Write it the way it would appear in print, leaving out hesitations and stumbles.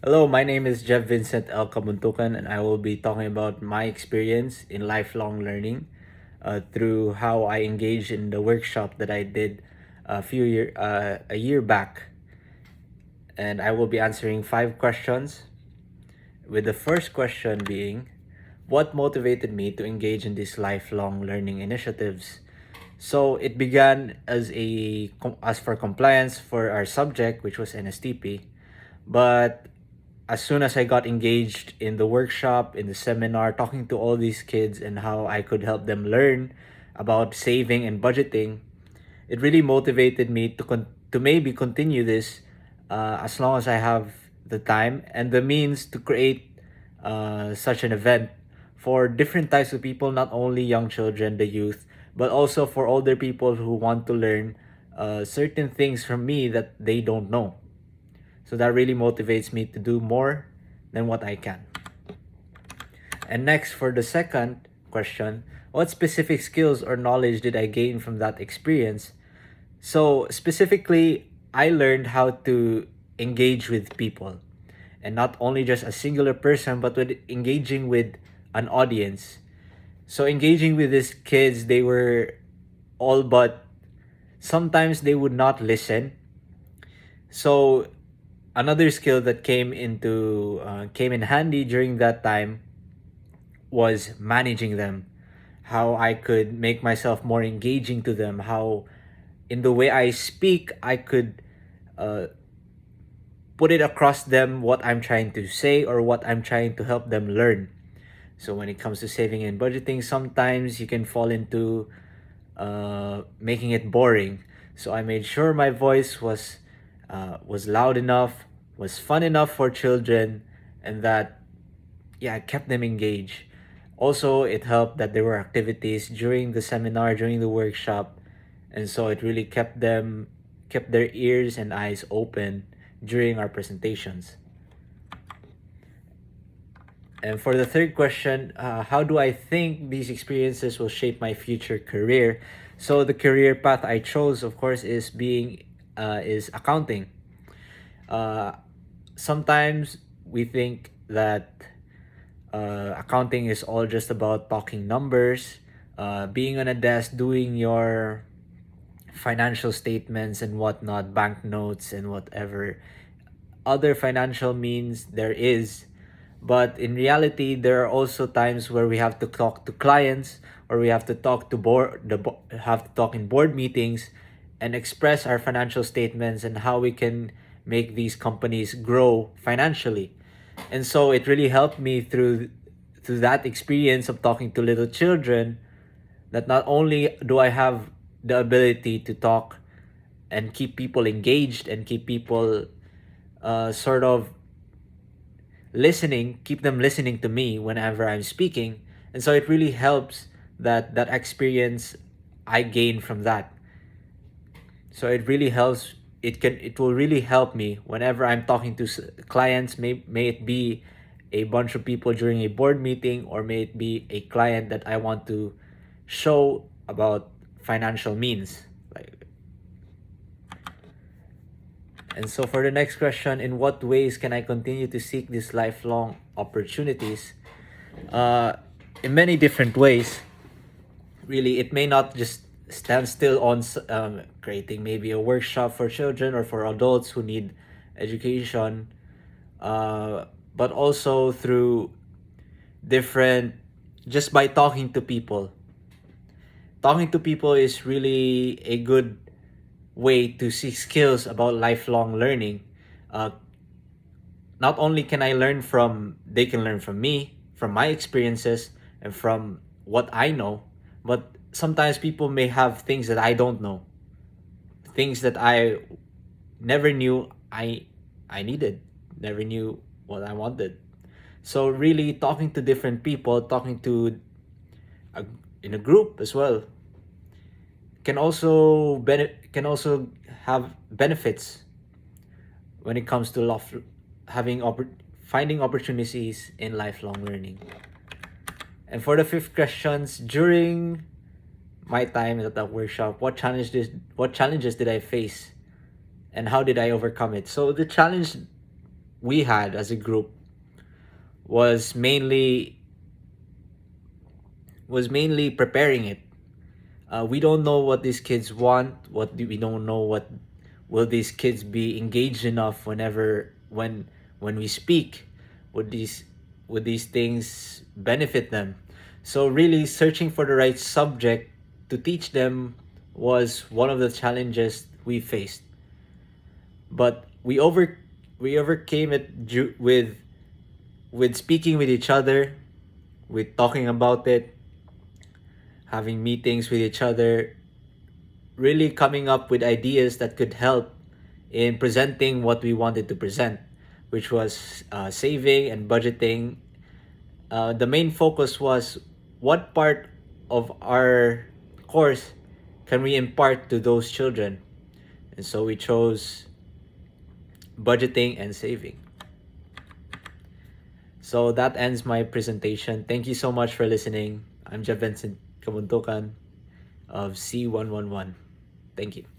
Hello, my name is Jeff Vincent L. Cabuntocan, and I will be talking about my experience in lifelong learning through how I engaged in the workshop that I did a year back. And I will be answering 5 questions, with the first question being, what motivated me to engage in these lifelong learning initiatives? So it began as for compliance for our subject, which was NSTP, but as soon as I got engaged in the workshop, in the seminar, talking to all these kids and how I could help them learn about saving and budgeting, it really motivated me to maybe continue this as long as I have the time and the means to create such an event for different types of people, not only young children, the youth, but also for older people who want to learn certain things from me that they don't know. So that really motivates me to do more than what I can. And next, for the second question, what specific skills or knowledge did I gain from that experience? So, specifically, I learned how to engage with people, and not only just a singular person, but with engaging with an audience. So, engaging with these kids, they were all but sometimes they would not listen. So, another skill that came in handy during that time was managing them, how I could make myself more engaging to them, how in the way I speak I could uh, put it across them what I'm trying to say or what I'm trying to help them learn. So when it comes to saving and budgeting, sometimes you can fall into making it boring. So I made sure my voice was loud enough, was fun enough for children, and that yeah, it kept them engaged. Also, it helped that there were activities during the seminar, during the workshop, and so it really kept their ears and eyes open during our presentations. And for the third question, how do I think these experiences will shape my future career? So the career path I chose, of course, is accounting. Uh, Sometimes we think that accounting is all just about talking numbers, being on a desk, doing your financial statements and whatnot, bank notes and whatever other financial means there is. But in reality, there are also times where we have to talk to clients, or we have to have to talk in board meetings and express our financial statements and how we can make these companies grow financially. And so it really helped me through that experience of talking to little children, that not only do I have the ability to talk and keep people engaged and keep people sort of keep them listening to me whenever I'm speaking. And so it really helps that experience I gain from that. So it will really help me whenever I'm talking to clients, may it be a bunch of people during a board meeting, or may it be a client that I want to show about financial means. And so for the next question, in what ways can I continue to seek these lifelong opportunities? Uh, in many different ways. Really, it may not just stand still on creating maybe a workshop for children or for adults who need education, but also through different, just by talking to people. Talking to people is really a good way to seek skills about lifelong learning. Uh, Not only can they can learn from me, from my experiences, and from what I know, but sometimes people may have things that I don't know, things that I never knew I needed, never knew what I wanted. So really, talking to different people, talking to a, in a group as well, can also have benefits when it comes to having finding opportunities in lifelong learning. And for the fifth questions, during my time at that workshop, what challenges did I face, and how did I overcome it? So the we had as a group was mainly preparing it. We don't know what these kids want. We don't know what will these kids be engaged enough when we speak. Would these things benefit them? So really searching for the right subject to teach them was one of the challenges we faced. But we overcame it with speaking with each other, with talking about it, having meetings with each other, really coming up with ideas that could help in presenting what we wanted to present, which was saving and budgeting. The main focus was what part of our course can we impart to those children, and so we chose budgeting and saving. So that ends my presentation. Thank you so much for listening. I'm Jeff Vincent Cabuntocan of C111. Thank you.